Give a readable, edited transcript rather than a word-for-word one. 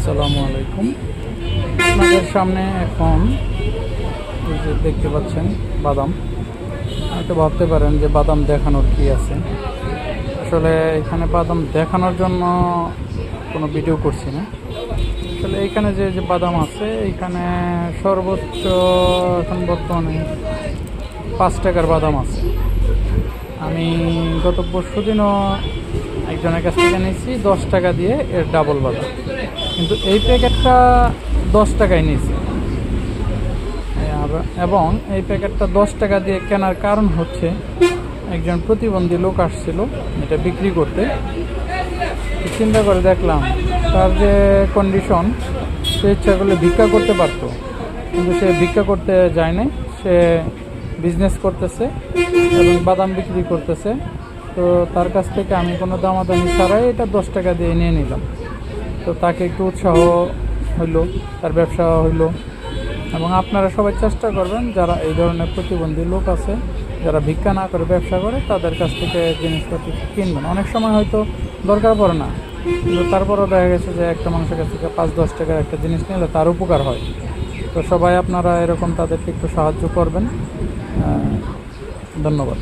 আসসালামু আলাইকুম। আপনাদের সামনে এখন এই যে দেখতে পাচ্ছেন বাদাম। হয়তো ভাবতে পারেন যে বাদাম দেখানোর কি আছে। আসলে এখানে বাদাম দেখানোর জন্য কোনো ভিডিও করছি না। আসলে এখানে যে যে বাদাম আছে এখানে সর্বোচ্চ এখন বর্তমানে 5 টাকার বাদাম আছে। আমি গত পরশু দিনও একজনের কাছ থেকে নিয়েছি 10 টাকা দিয়ে এর ডাবল বাদাম, কিন্তু এই প্যাকেটটা 10 টাকায় নিয়েছি। এবং এই প্যাকেটটা 10 টাকা দিয়ে কেনার কারণ হচ্ছে একজন প্রতিবন্ধী লোক আসছিল এটা বিক্রি করতে। চিন্তা করে দেখলাম তার যে কন্ডিশন, সে ইচ্ছা করলে ভিক্ষা করতে পারতো, কিন্তু সে ভিক্ষা করতে যায় নাই। সে বিজনেস করতেছে এবং বাদাম বিক্রি করতেছে। তো তার কাছ থেকে আমি কোনো দামাদামি ছাড়াই এটা 10 টাকা দিয়ে নিয়ে নিলাম। তো তাকে একটু উৎসাহ হইল, তার ব্যবসা হইল। এবং আপনারা সবাই চেষ্টা করবেন যারা এই ধরনের প্রতিবন্ধী লোক আছে, যারা ভিক্ষা না করে ব্যবসা করে, তাদের কাছ থেকে জিনিসপত্র কিনবেন। অনেক সময় হয়তো দরকার পড়ে না, কিন্তু তারপরেও দেখা গেছে যে একটা মানুষের কাছ থেকে 5-10 টাকার একটা জিনিস নিলে তার উপকার হয়। তো সবাই আপনারা এরকম তাদেরকে একটু সাহায্য করবেন। ধন্যবাদ।